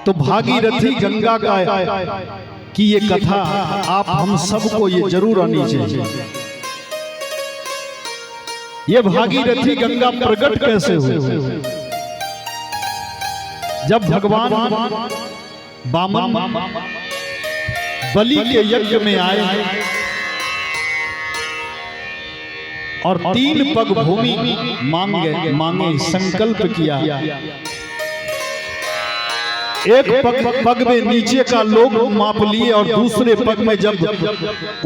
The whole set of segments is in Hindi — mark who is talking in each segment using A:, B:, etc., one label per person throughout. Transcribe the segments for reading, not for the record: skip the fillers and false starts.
A: तो भागीरथी गंगा का की ये कथा आप हम सबको ये जरूर आनी चाहिए। ये भागीरथी गंगा प्रकट कैसे हुई? जब भगवान बामन बलि के यज्ञ में आए और 3 पग भूमि मांगे संकल्प किया। एक पग में नीचे का लोग माप लिए और दूसरे पग में जब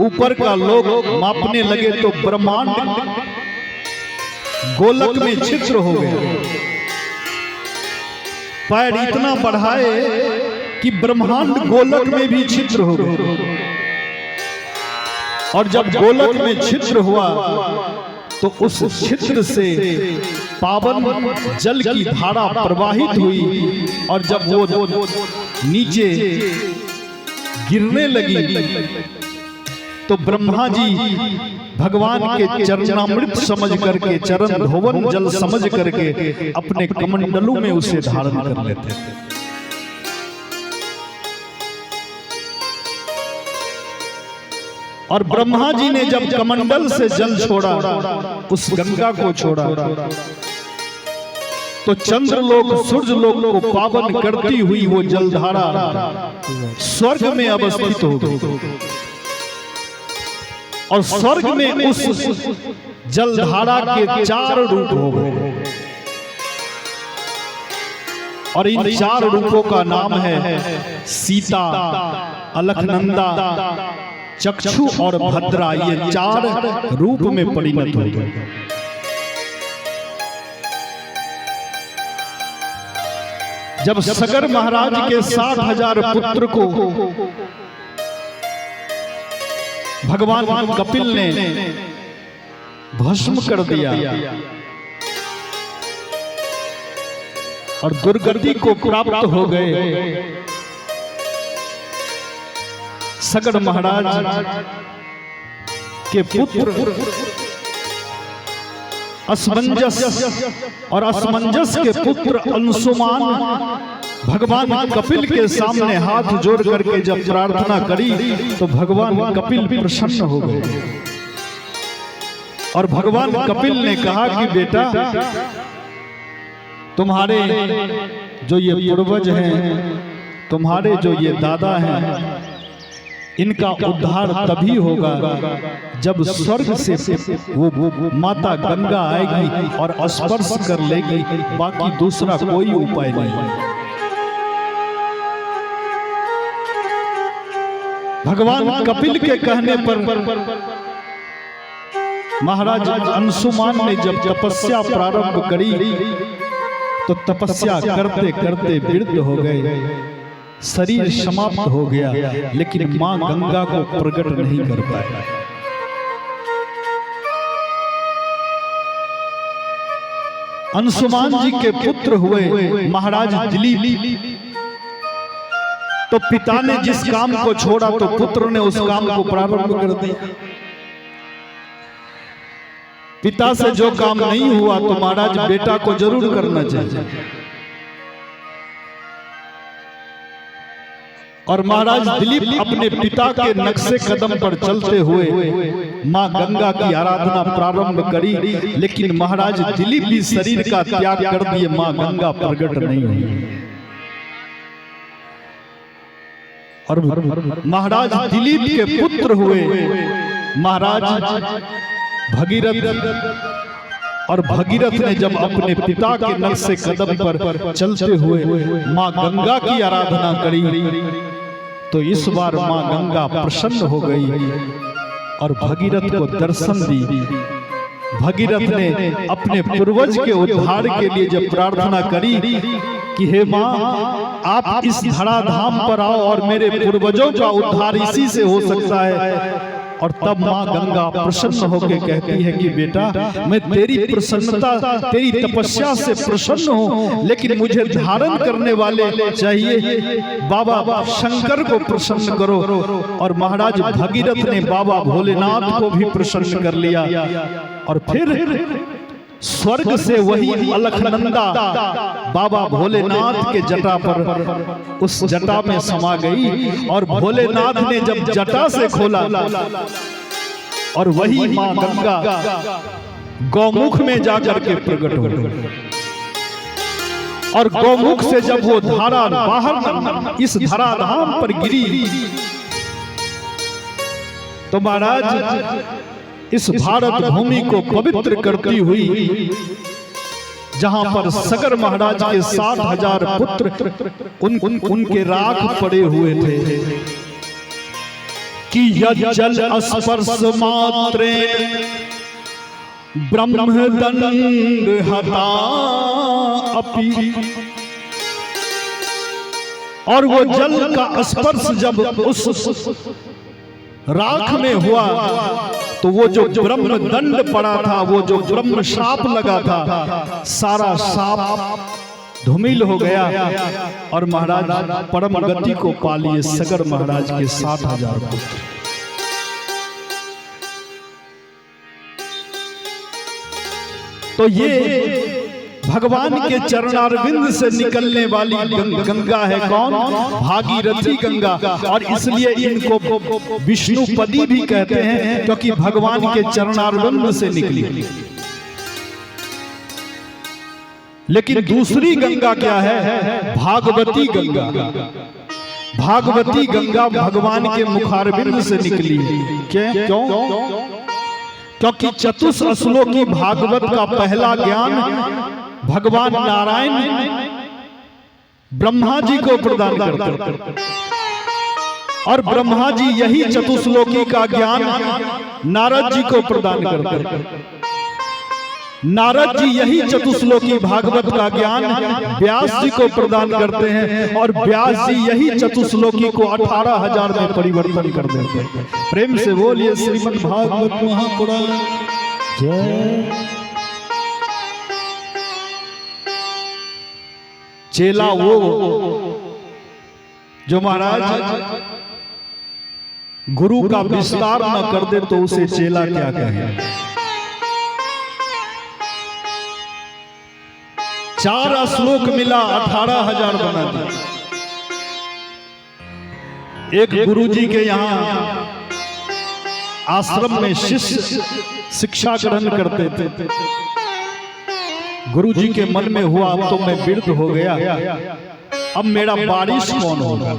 A: ऊपर का लोग मापने लगे तो ब्रह्मांड गोलक में छिद्र हो गया। पैर इतना बढ़ाए कि ब्रह्मांड गोलक में भी छिद्र हो गया। और जब गोलक में छिद्र हुआ तो उस छिद्र से पावन जल की धारा प्रवाहित हुई और जब वो नीचे गिरने लगी तो ब्रह्मा जी भगवान के चरणामृत समझ करके, चरण धोवन जल समझ करके अपने कमंडलों में उसे धारण कर लेते थे। और ब्रह्मा जी ने जब कमंडल से जल छोड़ा, उस गंगा को छोड़ा, तो चंद्रलोक सूर्यलोक को पावन करती हुई वो जलधारा स्वर्ग में अवस्थित हो गई। और स्वर्ग में उस जलधारा के 4 रूप हो गए और इन 4 रूपों का नाम है सीता, अलकनंदा, चक्षु और भद्रा। ये 4 रूप में परिणत हो गए। जब सगर महाराज के 60,000 पुत्र को भगवान कपिल ने भस्म कर दिया और दुर्गति को प्राप्त हो गए, सगर महाराज के पुत्र असमंजस और असमंजस के पुत्र अंशुमान भगवान कपिल के सामने हाथ जोड़ करके जब प्रार्थना करी तो भगवान कपिल प्रसन्न हो गए। और भगवान कपिल ने कहा कि बेटा, तुम्हारे जो ये पूर्वज हैं, तुम्हारे जो ये दादा हैं, इनका उद्धार तभी होगा जब स्वर्ग से वो माता गंगा आएगी और स्पर्श कर लेगी, बाकी दूसरा कोई उपाय नहीं। भगवान कपिल के कहने पर महाराज अंशुमान ने जब तपस्या प्रारंभ करी तो तपस्या करते करते वृद्ध हो गए, शरीर समाप्त हो गया, लेकिन मां गंगा को प्रकट नहीं कर पाए। अंशुमान जी के पुत्र हुए महाराज दिलीप। तो पिता ने जिस काम को छोड़ा तो पुत्र ने उस काम को प्रारंभ कर दिया। पिता से जो काम नहीं हुआ तो महाराज बेटा को जरूर करना चाहिए। और महाराज दिलीप अपने पिता के नक्शे कदम पर चलते हुए मां गंगा की आराधना प्रारंभ करी, लेकिन महाराज दिलीप भी शरीर का त्याग कर दिए, मां गंगा प्रकट नहीं हुई। और महाराज दिलीप के पुत्र हुए महाराज भगीरथ। और भगीरथ ने जब अपने पिता के नक्शे कदम पर चलते हुए मां गंगा की आराधना करी तो इस बार मां गंगा प्रसन्न हो गई और भगीरथ को दर्शन दी। भगीरथ ने अपने पूर्वज के उद्धार के लिए जब प्रार्थना करी कि हे मां, आप इस धराधाम पर आओ और मेरे पूर्वजों का उद्धार इसी से हो सकता है। और तब मां गंगा प्रसन्न होकर कहती है कि बेटा, मैं तेरी प्रसन्नता, तेरी तपस्या से प्रसन्न हूं, लेकिन मुझे धारण करने वाले चाहिए। बाबा शंकर को प्रसन्न करो। और महाराज भगीरथ ने बाबा भोलेनाथ को भी प्रसन्न कर लिया। और फिर स्वर्ग से वही अलखनंदा बाबा भोलेनाथ के जटा पर उस जटा में समा गई और भोलेनाथ ने जब जटा से खोला और वही मां गंगा गौमुख में जाकर के प्रकट हो गई और गौमुख से जब वो धारा बाहर इस धराधाम पर गिरी तो महाराज इस भारत भूमि को पवित्र करती हुई जहां पर सगर महाराज के 7,000 पुत्र उनके राख पड़े हुए थे कि यज्जल स्पर्श मात्रे ब्रह्मदंड हता अपि। और वो जल का स्पर्श जब उस राख में हुआ तो वो जो ब्रह्म दंड पड़ा था, वो जो ब्रह्म शाप लगा था, सारा शाप धूमिल हो गया और महाराज परम गति को पा लिए सगर महाराज के 7,000 पुत्र। तो ये भगवान के चरणारविंद से निकलने वाली गंगा है कौन? भागीरथी गंगा। और इसलिए इनको विष्णुपदी भी कहते हैं क्योंकि भगवान के चरणारविंद से निकली। लेकिन दूसरी गंगा क्या है? भागवती गंगा। भागवती गंगा भगवान के मुखारविंद से निकली। क्यों? क्योंकि चतुश्लोकी भागवत का पहला ज्ञान भगवान नारायण ब्रह्मा जी को प्रदान करते और ब्रह्मा जी यही चतुश्लोकी का ज्ञान नारद जी को प्रदान करते। नारद जी यही चतुश्लोकी भागवत का ज्ञान व्यास जी को प्रदान करते हैं और व्यास जी यही चतुश्लोकी को 18,000 में परिवर्तन कर देते हैं। प्रेम से बोलिए श्रीमद् भागवत महापुराण जय। चेला वो जो महाराज गुरु का विस्तार न कर दे तो उसे चेला क्या कहे। 4 श्लोक मिला 18,000 बना दिया। एक गुरुजी के यहाँ आश्रम में शिष्य शिक्षा ग्रहण करते थे। गुरुजी के मन में हुआ अब तो मैं वृद्ध हो गया, अब मेरा वारिस कौन होगा,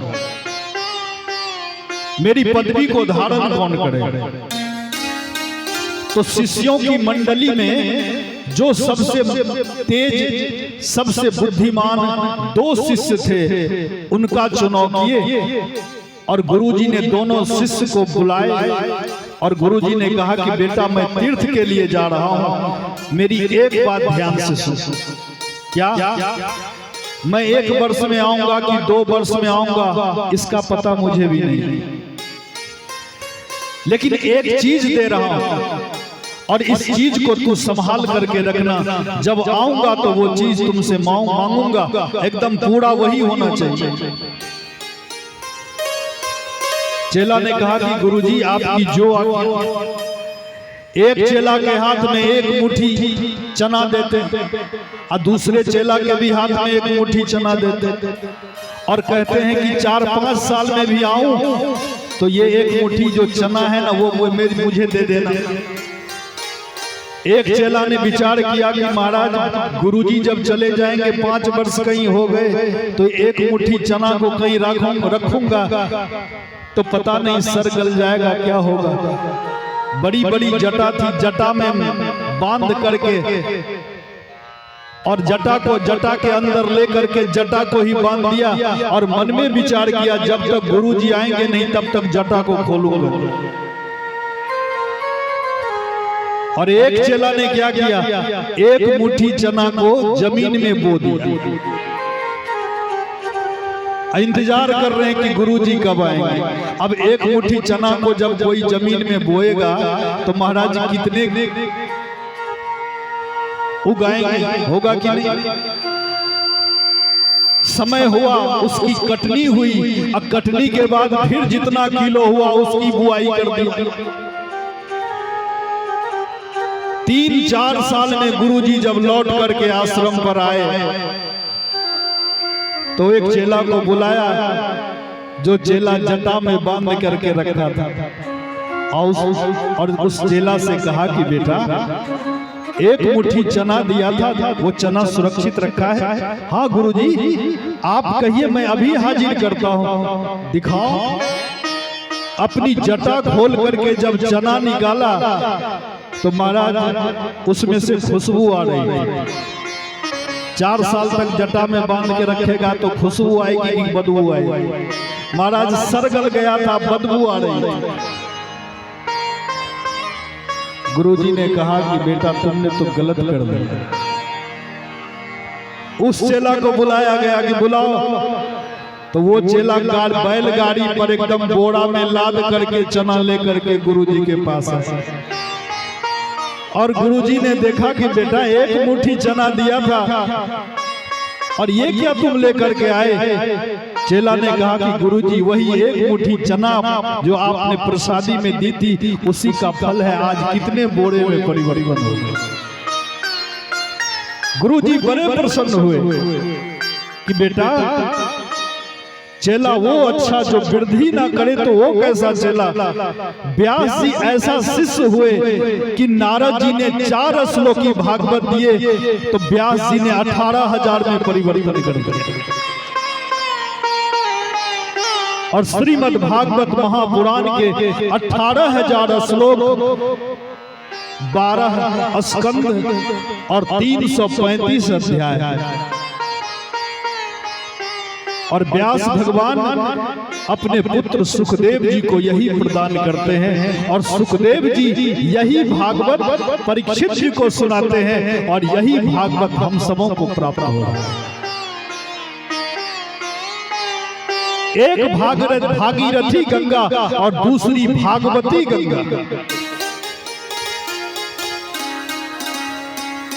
A: मेरी पदवी को धारण कौन करेगा। तो शिष्यों की मंडली में जो सबसे तेज सबसे बुद्धिमान 2 शिष्य थे उनका चुनाव किए और गुरुजी ने दोनों शिष्य को बुलाए और गुरुजी ने कहा कि बेटा मैं तीर्थ के लिए जा रहा हूं, मेरी एक बात ध्यान से सुन। क्या? मैं 1 वर्ष में आऊंगा कि 2 वर्ष में आऊंगा इसका पता मुझे भी नहीं, लेकिन एक चीज दे रहा हूं और इस चीज को तू संभाल करके रखना। जब आऊंगा तो वो चीज तुमसे मांगूंगा, एकदम पूरा वही होना चाहिए। चेला ने कहा कि गुरुजी आपकी जो आज्ञा। एक चेला के हाथ में 1 मुट्ठी चना देते और दूसरे चेला के भी हाथ में 1 मुट्ठी चना देते और कहते हैं कि 4-5 साल में भी आऊं तो ये 1 मुट्ठी जो चना है ना वो मुझे दे देना। एक चेला ने विचार किया कि महाराज गुरुजी जब चले जाएंगे 5 वर्ष कहीं हो गए तो 1 मुट्ठी चना को कहीं रखूंगा तो पता नहीं सर गल जाएगा, क्या होगा। बड़ी बड़ी जटा थी, जटा में बांध करके और जटा को जटा के अंदर लेकर के जटा को ही बांध दिया और मन में विचार किया जब तक गुरुजी आएंगे नहीं तब तक जटा को खोलूंगा। और एक चेला ने क्या किया? 1 मुट्ठी चना को जमीन में बो दिया। इंतजार कर रहे हैं कि गुरुजी कब आएंगे। अब 1 मुट्ठी चना को जब कोई जमीन में बोएगा तो महाराज कितने उगाएंगे, होगा कि नहीं। समय हुआ, उसकी कटनी हुई, अब कटनी के बाद फिर जितना किलो हुआ उसकी बुआई कर दी। 3-4 साल में गुरुजी जब लौट करके आश्रम पर आए तो एक चेला को बुलाया, जो चेला जटा में बांध करके रखा था, और उस चेला से कहा कि बेटा एक मुट्ठी चना दिया था, वो चना सुरक्षित रखा है? हाँ गुरुजी, आप कहिए मैं अभी हाजिर करता हूँ। दिखाओ। अपनी जटा खोल करके जब चना निकाला तो महाराज उसमें से खुशबू आ रही है। 4 साल तक जटा में बांध के रखेगा तो खुशबू आएगी कि बदबू आएगी? महाराज सर गल गया था, बदबू आ रही है। गुरुजी ने कहा कि बेटा तुमने तो गलत कर दिया। उस चेला को बुलाया गया कि बुलाओ, तो वो चेला बैलगाड़ी पर एकदम बोरा में लाद करके चना लेकर के गुरुजी के पास आया। और गुरुजी ने देखा कि बेटा एक मुट्ठी चना दिया था और ये क्या तुम लेकर के आए? चेला ने कहा कि गुरुजी वही एक मुट्ठी चना जो आपने प्रसादी में दी थी उसी का फल है, आज कितने बोरे में परिवर्तन हो गया। गुरुजी बड़े प्रसन्न हुए कि बेटा चेला वो अच्छा जो वृद्धि ना करे तो वो कैसा चेला। व्यास जी ऐसा शिष्य हुए कि नारद जी ने 4 श्लोकी भागवत दिए तो व्यास जी ने 18,000 में परिवर्तन कर दिया। और श्रीमद् भागवत महापुराण के 18,000 श्लोक, 12 स्कंद और 335 अध्याय। और व्यास भगवान अपने पुत्र सुखदेव जी को यही प्रदान करते हैं और सुखदेव जी यही भागवत परीक्षित जी को सुनाते हैं और यही भागवत हम सबों को प्राप्त हो रहा है। एक भागीरथी गंगा और दूसरी भागवती गंगा।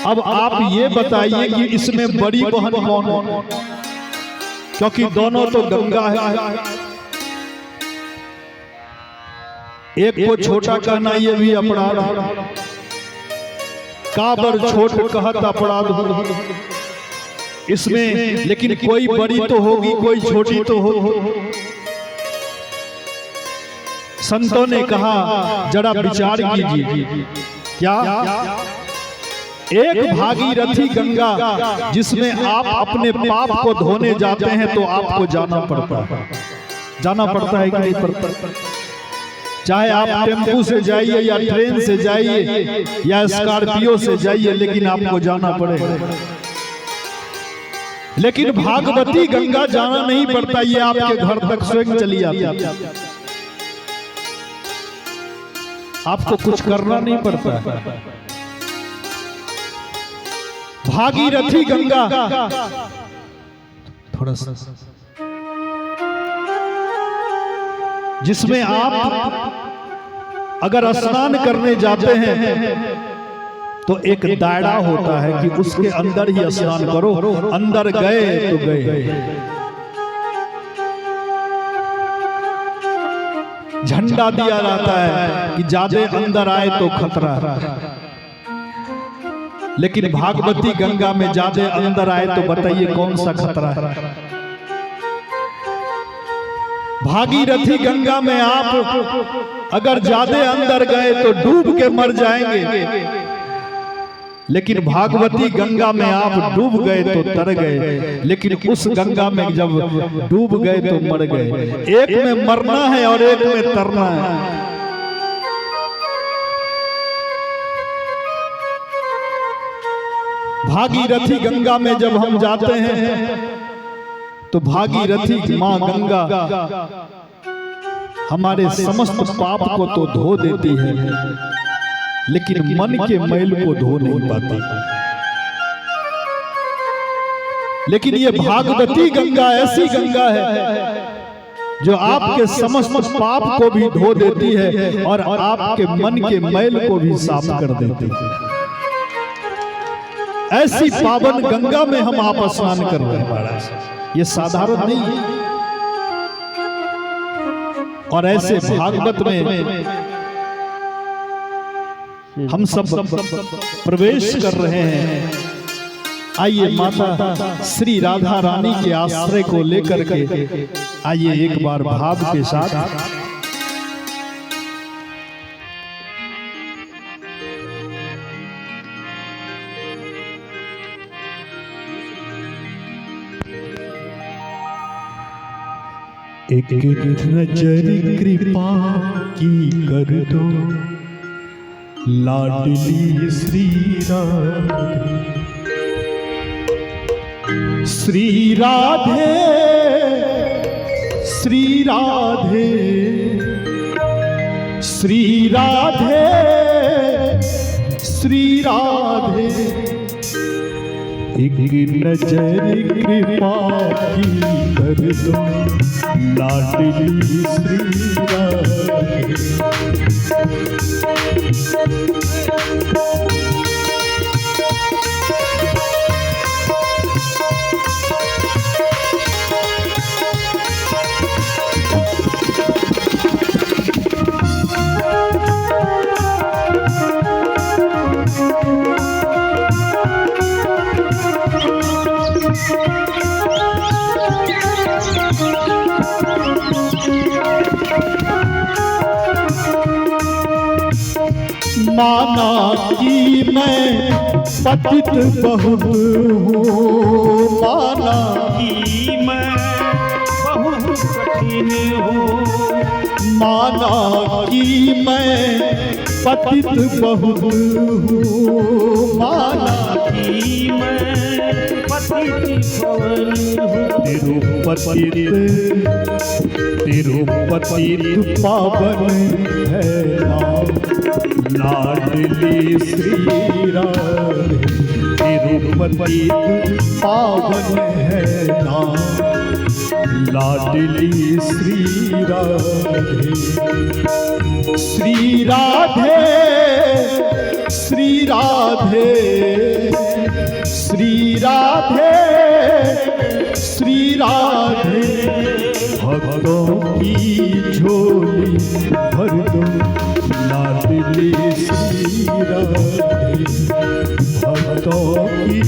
A: अब आप ये बताइए कि इसमें बड़ी बहन कौन है? क्योंकि दोनों तो गंगा है। एक को छोटा कहना ये भी अपराध है। काबर छोट कहत अपराध इसमें, लेकिन कोई बड़ी तो होगी कोई छोटी तो हो। संतों ने कहा जरा विचार कीजिए, क्या एक भागीरथी गंगा जिसमें आप अपने पाप को धोने जाते हैं तो आपको जाना पड़ता है। जाना पड़ता है कि नहीं पड़ता? चाहे आप टेम्पू से जाइए या ट्रेन से जाइए या स्कॉर्पियो से जाइए, लेकिन आपको जाना पड़ेगा। लेकिन भागवती गंगा जाना नहीं पड़ता, ये आपके घर तक स्वयं चली आती है। आपको कुछ करना नहीं पड़ता। भागीरथी गंगा थोड़ा सा जिसमें आप अगर स्नान करने जाते हैं तो एक दायरा होता है कि उसके अंदर ही स्नान करो, अंदर गए तो गए। झंडा दिया जाता है कि ज्यादा अंदर आए तो खतरा है। लेकिन भागवती गंगा में ज्यादा अंदर आए तो बताइए कौन सा खतरा है? भागीरथी गंगा में आप अगर ज्यादा अंदर गए तो डूब के मर जाएंगे, लेकिन भागवती गंगा में आप डूब गए तो तर गए, लेकिन उस गंगा में जब डूब गए तो मर गए। एक में मरना है और एक में तरना है। भागीरथी गंगा में जब हम जाते हैं तो भागीरथी माँ गंगा हमारे समस्त पाप को तो धो देती है, लेकिन मन के मैल को धो नहीं पाती। लेकिन ये भागवती गंगा ऐसी गंगा है जो आपके समस्त पाप को भी धो देती है और आपके मन के मैल को भी साफ कर देती है। ऐसी पावन गंगा में हम आप स्नान कर रहे हैं महाराज, ये साधारण नहीं है। और ऐसे भागवत में हम सब प्रवेश कर रहे हैं। आइए माता श्री राधा रानी के आश्रय को लेकर के आइए एक बार भाव के साथ एक नजर कृपा की कर दो लाडली श्री राधे, श्री राधे, श्री राधे, श्री राधे, श्री राधे, एक नजर कृपा की कर दो लाडली श्री राधे। माना कि मैं पतित बहुत हूँ, माना
B: कि मैं बहुत कठिन हूँ,
A: माना कि मैं पतित बहुत हूँ, माना
B: कि मैं पतित हूँ।
A: तिरुपति पावन है नाम लाडली श्री राधे, तिरुपति पावन है नाम लाडली श्री राधे। श्री राधे, श्री राधे, श्री राधे, श्री राधे, भक्तों की झोली भर दो लाडली श्री राधे, भक्तों की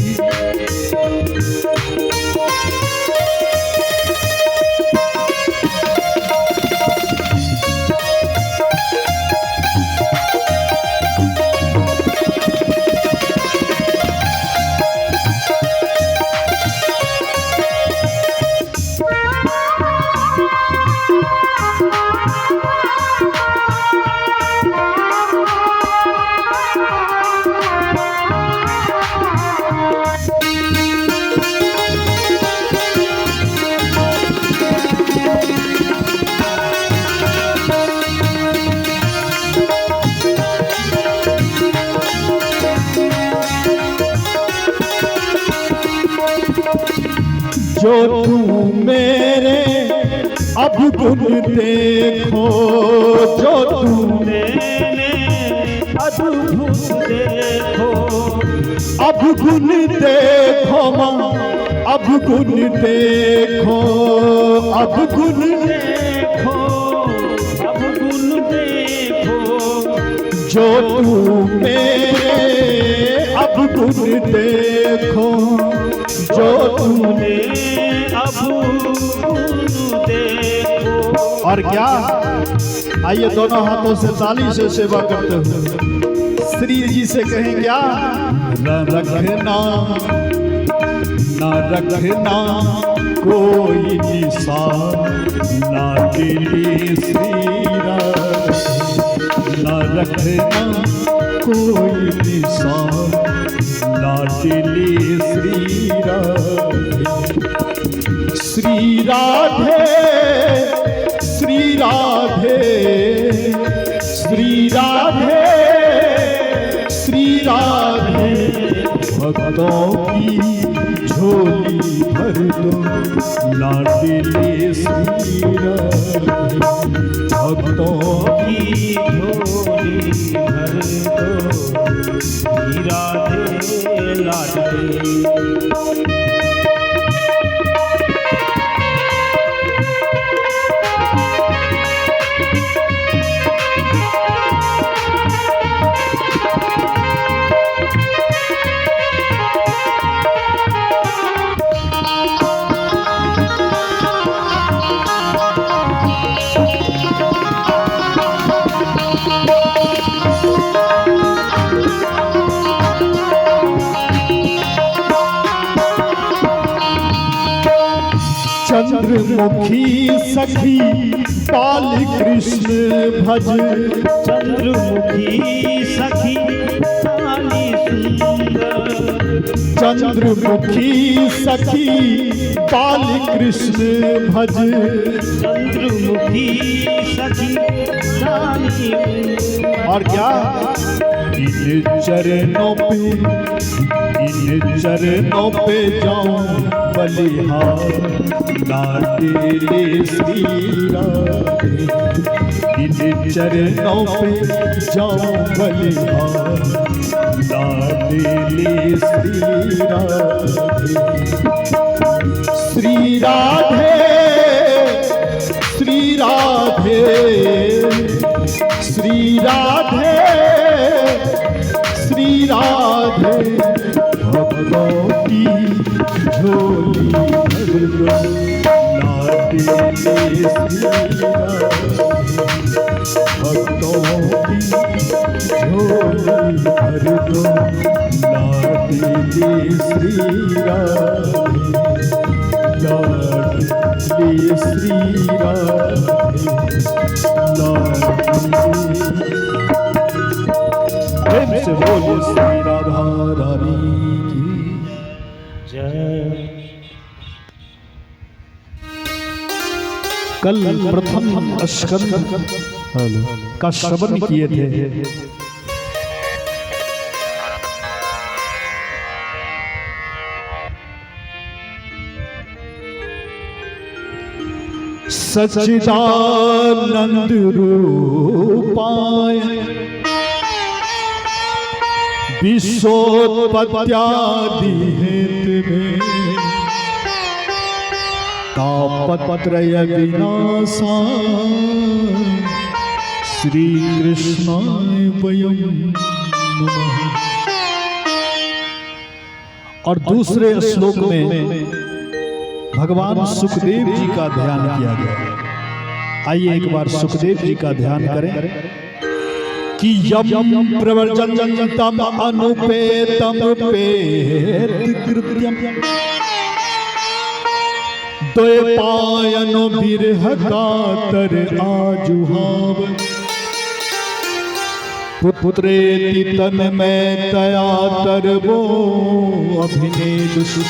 A: जो तू मेरे अब गुण देखो, जो तू
B: मैंने अद्भुत देखो,
A: अब गुण देखो माँ, अब गुण देखो, अब गुण
B: देखो, अब गुण देखो,
A: जो तू मेरे अब गुण देखो, जो तूने
B: अब गुण देखो।
A: और क्या, आइए दोनों हाथों से ताली से सेवा करते हुए श्री जी से कहें क्या, न रखना, न रखना कोई निशान लाडली श्री राधे, न रखना कोई निशान लाडली श्री राधे। श्री राधे, श्री राधे, श्री राधे, श्री राधे, भक्तों की झोली भर दो लाडली श्री राधे, भक्तों
B: की झोली भर दो श्री राधे लाडली।
A: चंद्रमुखी सखी पाल कृष्ण भज।
B: चंद्रमुखी सखी काली सुंदर।
A: चंद्रमुखी सखी पाल कृष्ण भज।
B: चंद्रमुखी सखी काली।
A: और क्या, इन चरणों पे जाऊं बलिहार, लाडले श्री राधे। इन चरणों पे जाऊं बलिहार, लाडले श्री राधे। श्री राधे श्री राधे श्री राधे श्री राधे, भक्तों की झोली भर दो, लाडले श्री राधे। भक्तों की झोली भर दो, लाडले श्री राधे। लाडले श्री राधे, लाडले। प्रेम से बोलो श्री राधा रानी की
B: जय।
A: कल प्रथम स्कंद का श्रवण किए थे। सच्चिदानंद रूपाय विश्वोत्पत्त्यादि हेतवे तापत्रय विनाशाय श्री कृष्णाय वयं नमः। और दूसरे श्लोक में भगवान सुखदेव जी का ध्यान किया गया। आइए एक बार सुखदेव जी का ध्यान करें कि यम प्रवर्जन्तम अनुपेतम पेत कृत्यम, द्वैपायनो विरह कातर आजुहाव, पुत्रेति तन में तया तरवो अभिनेदुषु,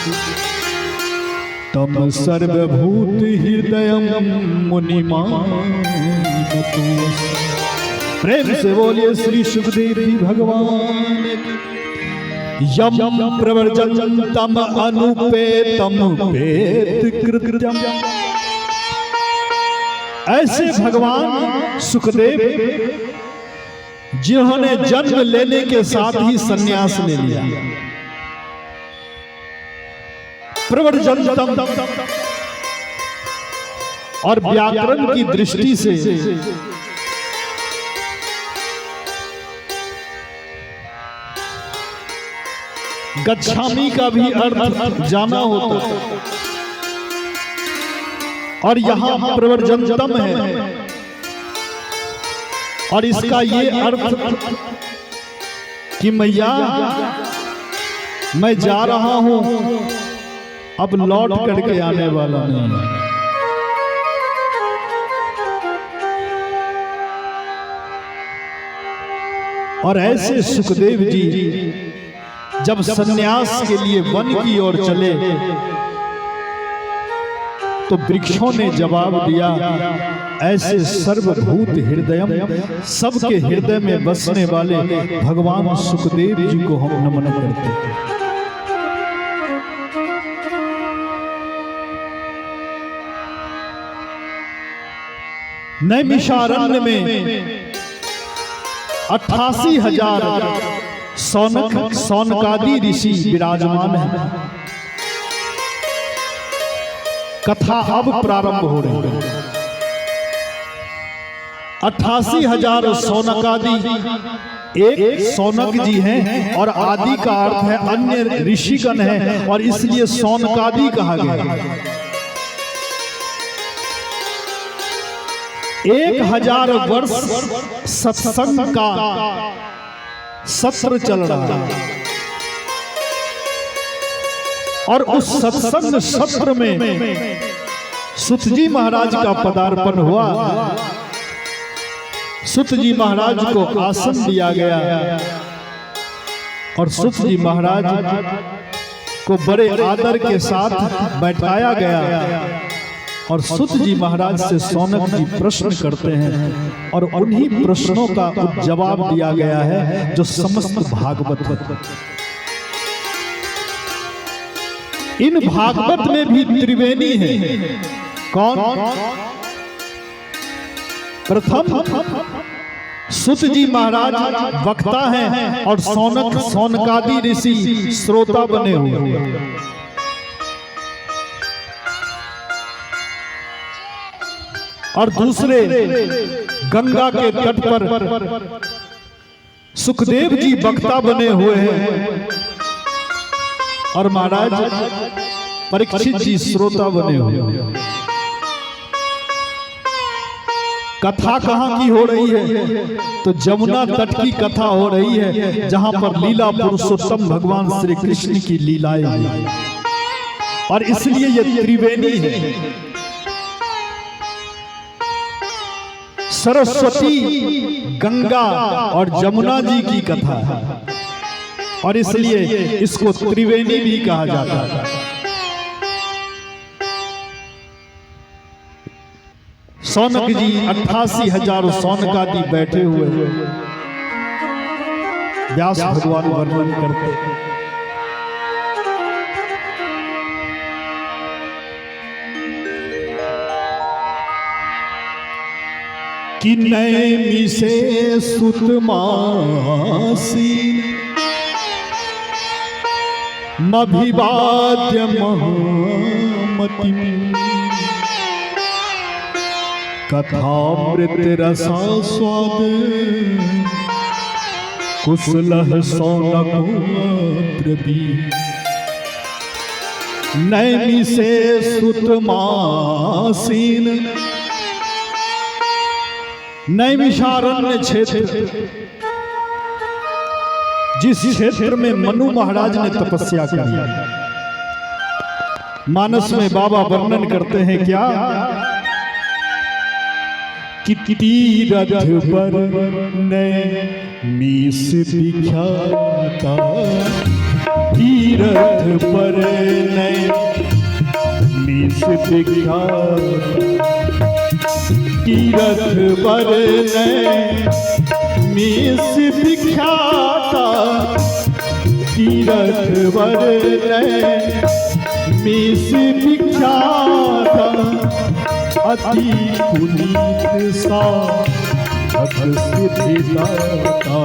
A: तम सर्वभूत हृदयम मुनिमानतु। प्रेम से बोलिए श्री सुखदेव जी भगवान। यम प्रवर्जन्तम अनुपेतम पेत कृत्यम, ऐसे भगवान सुखदेव जिन्होंने जन्म लेने के साथ ही संन्यास ले लिया। प्रवर्जन्तम और व्याकरण की दृष्टि से गच्छामि का भी अर्थ जाना होता है, और यहां प्रवर्जन्तम है, और इसका ये अर्थ कि मैया मैं जा रहा हूं, अब लौट करके आने वाला नहीं है। और ऐसे सुखदेव जी जब सन्यास के लिए वन की ओर चले तो वृक्षों ने जवाब दिया, ऐसे सर्वभूत हृदयम, सबके हृदय में बसने वाले भगवान सुखदेव जी को हम नमन करते हैं। नैमिषारण्य में 88,000 सौनकादि ऋषि विराजमान हैं। कथा अब प्रारंभ हो रही है। 88,000 सौनकादि, एक सौनक जी हैं और आदि का अर्थ है अन्य ऋषिगण है, और इसलिए सौनकादि कहा गया। 1000 वर्ष सत्संग का सत्र चल रहा है, और उस सत्संग सत्र में सुत जी महाराज का पदार्पण हुआ। सुत जी महाराज को आसन दिया गया और सुत जी महाराज को बड़े आदर के साथ बैठाया गया और सुत जी महाराज से सौनक जी प्रश्न करते हैं और उन्हीं प्रश्नों का जवाब दिया गया है जो समस्त भागवत है। इन भागवत में भी त्रिवेणी है। कौन? प्रथम सुत जी महाराज वक्ता हैं और सौनकादि ऋषि श्रोता बने हुए। और दूसरे गंगा के तट पर सुखदेव जी वक्ता बने हुए हैं और महाराज परीक्षित जी श्रोता बने हुए हैं। कथा कहाँ की हो रही है? तो जमुना तट की कथा हो रही है, जहां पर लीला पुरुषोत्तम भगवान श्री कृष्ण की लीलाएं हैं और इसलिए यह त्रिवेणी है। सरस्वती, गंगा और जमुना जी की कथा है और इसलिए इसको त्रिवेणी भी कहा जाता है। सौनक जी 88,000 सौनकादि बैठे हुए व्यास भगवान वर्णन करते हैं। कि नैमी से सुत मासी मभिवाद्य महामति कथामृत रसा स्वाद कुशलः सौनकोऽत्रपि। नैमी से सुत मासीन, नैमिषारण्य क्षेत्र, जिस क्षेत्र में मनु महाराज ने तपस्या की। मानस में बाबा वर्णन करते हैं क्या कि तीरथ पर नैमिष विख्याता, तीरथ पर नैमिष विख्याता, तीरथ पर नैमिष विख्याता, तीरथ पर नैमिष विख्याता, अति पुनीत साधक सिद्धिदाता,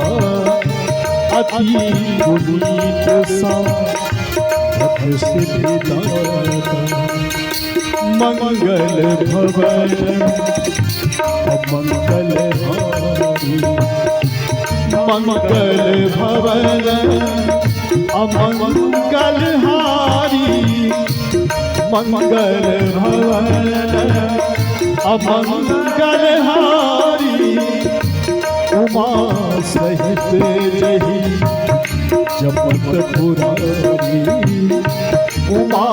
A: अति पुनीत साधक सिद्धिदाता। मंगल भवन अमंगल हारी, मंगल भवन अमंगल हारी, मंगल भवन अमंगल हारी। उमा सहित रही जपत पुरारी, उमा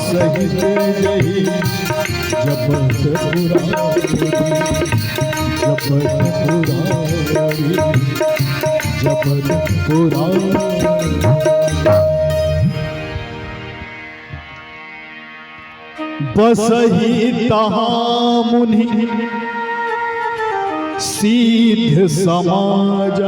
A: सहित रही जपत पुरारी, जपत पुरारी, जपत पुरारी। बसहि तहाँ मुनि सिद्ध समाज,